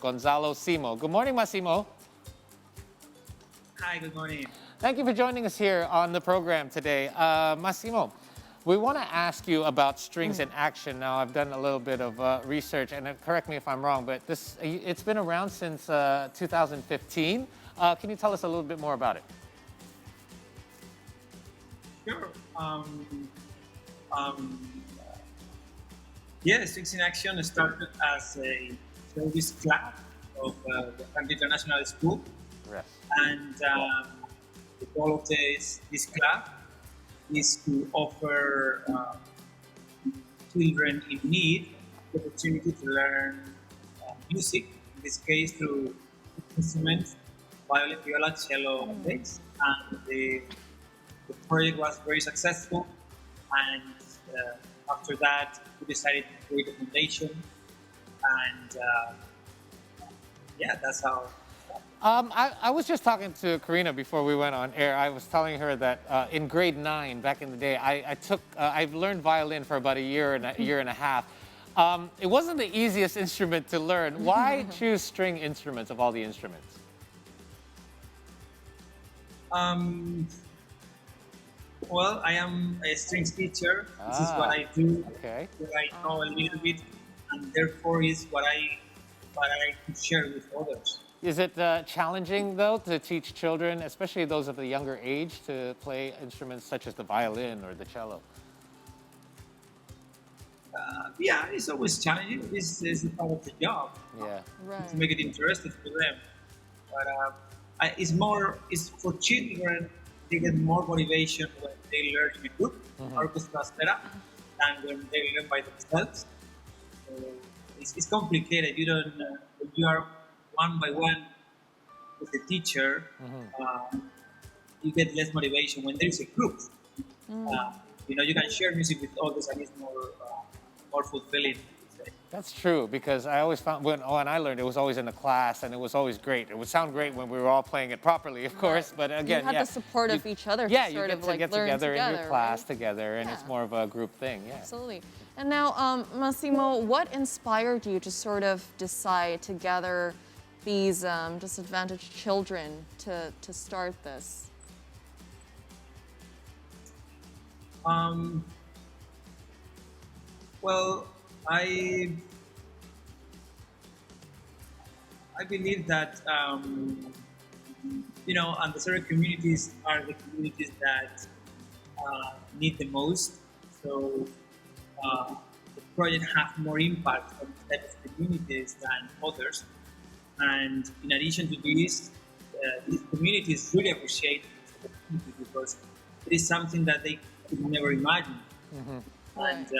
Gonzalo Simo. Good morning, Massimo. Hi, good morning. Thank you for joining us here on the program today. Massimo, we want to ask you about strings in action. Now, I've done a little bit of research, and correct me if I'm wrong, but it's been around since 2015. Can you tell us a little bit more about it? Sure. Um, yeah, Strings in Action started as a service club of the Franklin International School, Yes. and the goal of this club is to offer children in need the opportunity to learn music, in this case through instruments, violin, viola, cello, and bass. And the project was very successful, and after that, we decided to create a foundation, and yeah, that's how. I was just talking to Karina before we went on air. I was telling her that in grade 9, back in the day, I've learned violin for about a year and a half. It wasn't the easiest instrument to learn. Why choose string instruments of all the instruments? Well, I am a strings teacher. This is what I do. Okay. I know a little bit, and therefore is what I could share with others. Is it challenging, though, to teach children, especially those of the younger age, to play instruments such as the violin or the cello? Yeah, it's always challenging. This is part of the job Yeah. Right. to make it interesting for them. But it's for children. They get more motivation when they learn in a group, orchestra, etc., than when they learn by themselves. So it's complicated. You don't. When you are one by one with the teacher, you get less motivation. When there is a group, you can share music with others, and it's more fulfilling. That's true, because I always found when I learned, it was always in a class, and it was always great. It would sound great when we were all playing it properly, of course, but again, you had the support of each other yeah, to you sort get of to like get learn together in your class right? together, and it's Yeah. more of a group thing. Yeah. Absolutely. And now, Massimo, what inspired you to sort of decide to gather these disadvantaged children to start this? Well, I believe that underserved communities are the communities that need the most. So the project have more impact on the type of communities than others. And in addition to this, these communities really appreciate this opportunity because it is something that they could never imagine. Right.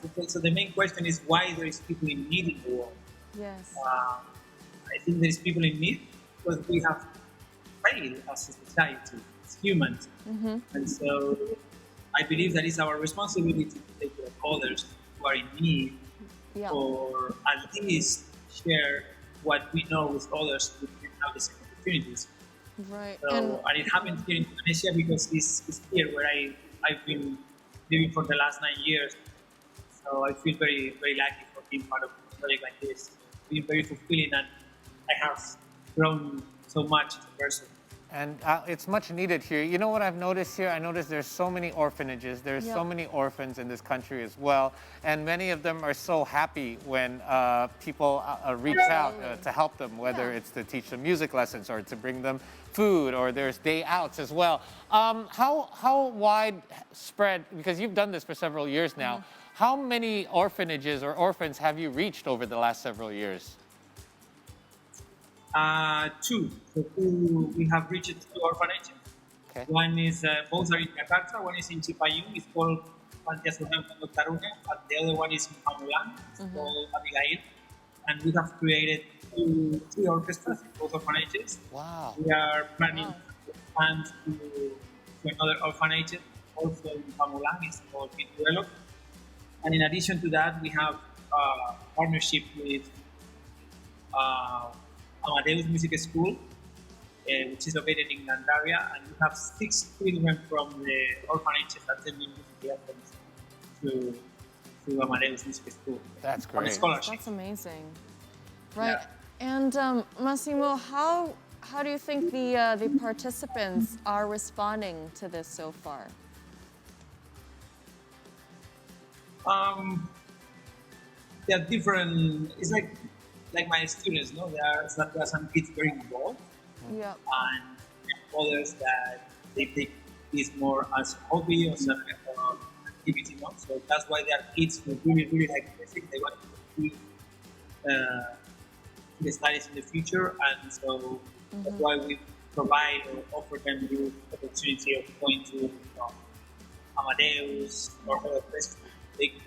And so the main question is why there is people in need in the world. Yes. I think there is people in need because we have failed as a society, as humans, and so I believe that it's our responsibility to take care of others who are in need, Yeah. or at least share what we know with others who can have the same opportunities. Right. So, and it happened here in Indonesia because it's here where I've been living for the last 9 years. So I feel very, very lucky for being part of a project like this. It's been very fulfilling, and I have grown so much as a person. And it's much needed here. You know what I've noticed here? I noticed there's so many orphanages. There's so many orphans in this country as well. And many of them are so happy when people reach out to help them, whether it's to teach them music lessons or to bring them food, or there's day outs as well. How widespread, because you've done this for several years now, how many orphanages or orphans have you reached over the last several years? Two. So we have reached two orphanages. Okay. One is, both are in Jakarta, one is in Cipayung, it's called Panti Asuhan Pondok Taruna, and the other one is in Pamulang, it's called Abigail. And we have created three orchestras in both orphanages. Wow. We are planning to expand to another orphanage, also in Pamulang, it's called Pintuelo. And in addition to that, we have a partnership with Amadeus Music School, which is located in Gandaria, and we have 6 children from the orphanages attending music lessons to Amadeus Music School. That's On a great. scholarship. That's amazing. Right. And Massimo, how do you think the participants are responding to this so far? They are different. It's like my students, no? There are some kids very involved, Yeah. and others that they take this more as a hobby or some kind of activity, no? So that's why there are kids who really like music. They want to continue the studies in the future, and so that's why we provide or offer them the opportunity of going to Amadeus or other places to take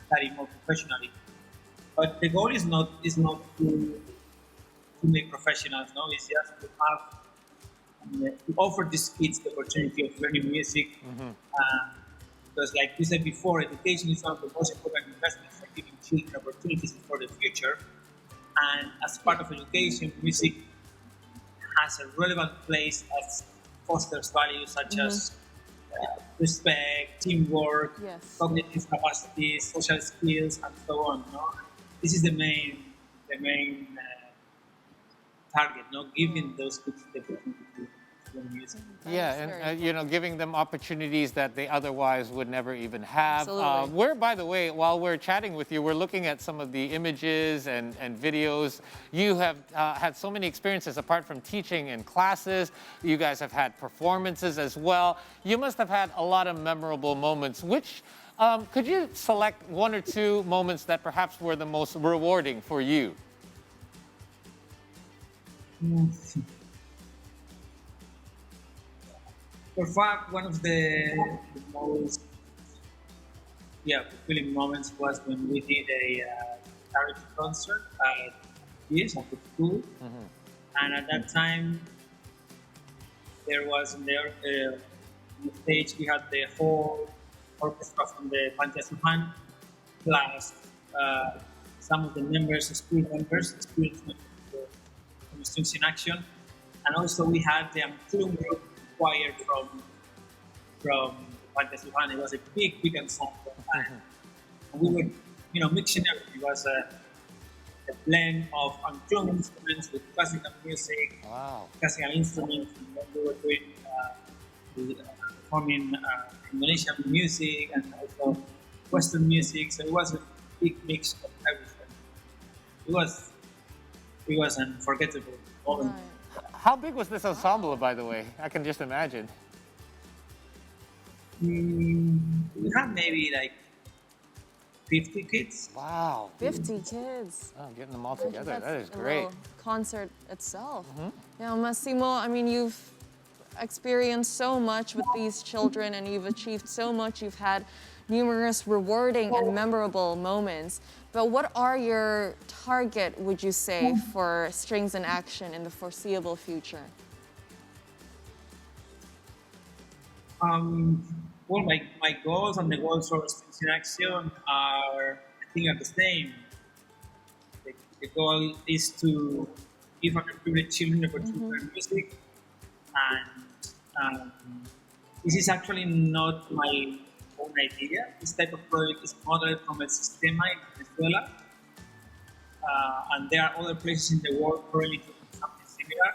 study more professionally. But the goal is not to make professionals. No, it's just to have to offer these kids the opportunity of learning music. Because, like we said before, education is one of the most important investments for giving children opportunities for the future. And as part of education, music has a relevant place as fosters values such as respect, teamwork, Yes. cognitive capacities, social skills, and so on. No? This is the main target, no? Giving those kids the opportunity to learn music. Yeah, That's very and you know, giving them opportunities that they otherwise would never even have. Absolutely. We're, by the way, while we're chatting with you, we're looking at some of the images and videos. You have had so many experiences apart from teaching in classes. You guys have had performances as well. You must have had a lot of memorable moments. Which could you select one or two moments that perhaps were the most rewarding for you? For fact, one of the most fulfilling moments was when we did a charity concert at the school, and at that time there was on the stage we had the whole orchestra from the Pantia Suhan, plus some of the members, the school members, the students from Students in Action, and also we had the Amplum choir from Pantia Suhan. It was a big ensemble, and we were mixing everything. It was a blend of Amplum instruments with classical music, Wow. classical instruments, and then we were doing performing Indonesian music and also Western music. So it was a big mix of everything. It was unforgettable moment. Right. How big was this ensemble, by the way? I can just imagine. We had maybe like 50 kids. Wow. 50 kids. Oh, getting them all together. That's That is a great. little concert itself. Now, Massimo, I mean, you've experienced so much with these children and you've achieved so much. You've had numerous rewarding and memorable moments. But what are your target, would you say, for Strings in Action in the foreseeable future? Well, my goals and the goals for Students in Action are, I think, are the same. The goal is to give underprivileged children the opportunity to learn music, and this is actually not my own idea. This type of project is modeled from El Sistema in Venezuela, and there are other places in the world currently doing something similar.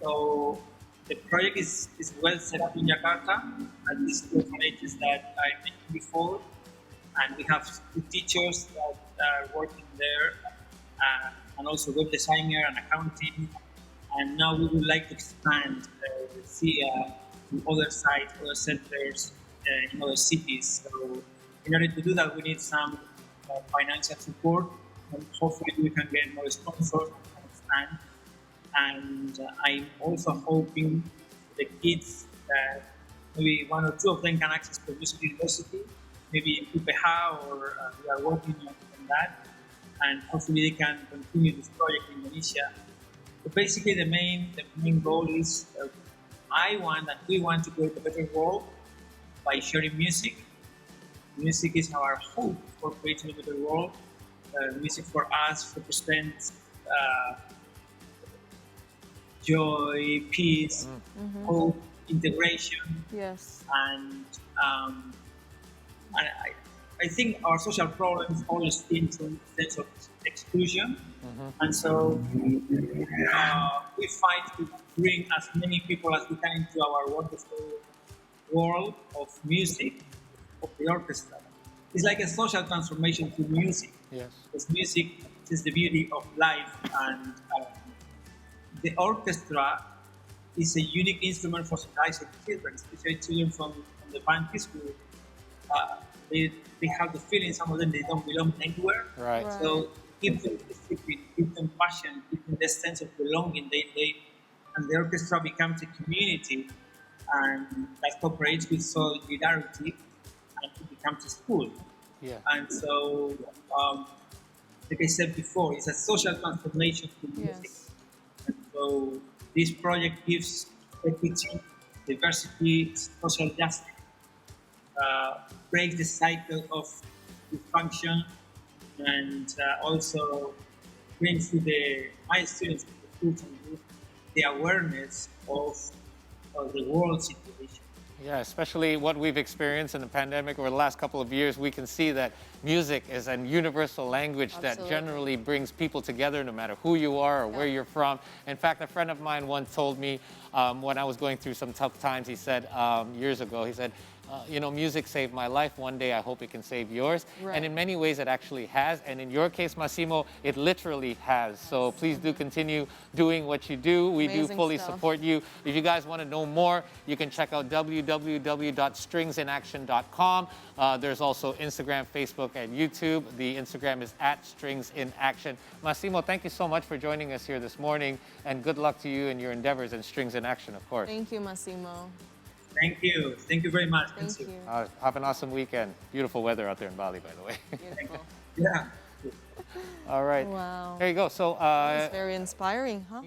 So the project is well set up in Jakarta at these two colleges that I mentioned before, and we have two teachers that are working there, and also web designer and accounting. And now we would like to expand to other sites, other centers in other cities. So in order to do that, we need some financial support, and hopefully we can get more sponsors and expand. And I'm also hoping the kids that maybe one or two of them can access to music university, maybe in UPH, or we are working on that. And hopefully they can continue this project in Indonesia. But basically the main goal is we want to create a better world by sharing music. Music is our hope for creating a better world. Music for us represents joy, peace, hope, integration. Yes. And I think our social problems always stem from a sense of exclusion, and so we fight to bring as many people as we can into our wonderful world of music, of the orchestra. It's like a social transformation to music. Yes. Because music is the beauty of life, and the orchestra is a unique instrument for socializing children, especially children from the countries who they have the feeling, some of them, they don't belong anywhere. Right. So give them discipline, give them passion, give them the sense of belonging. And the orchestra becomes a community, and that cooperates with solidarity, and it becomes a school. Yeah. And so, like I said before, it's a social transformation to music. Yes. And so this project gives equity, diversity, social justice, breaks the cycle of dysfunction, and also brings to my students, the schools and youth, the awareness of the world situation. Yeah, especially what we've experienced in the pandemic over the last couple of years, we can see that music is a universal language that Absolutely. generally brings people together no matter who you are or where you're from. In fact, a friend of mine once told me when I was going through some tough times, he said years ago, he said, music saved my life. One day I hope it can save yours. Right. And in many ways it actually has. And in your case, Massimo, it literally has. So please do continue doing what you do. We do Amazing fully stuff. support you. If you guys want to know more, you can check out www.stringsinaction.com. There's also Instagram, Facebook, and YouTube. The Instagram is @StringsInAction. Massimo, thank you so much for joining us here this morning, and good luck to you in your endeavors in Strings in Action, of course. Thank you, Massimo. Thank you. Thank you very much. Thank you. Have an awesome weekend. Beautiful weather out there in Bali, by the way. Beautiful. Yeah. All right. Wow. There you go. So, It's very inspiring, huh?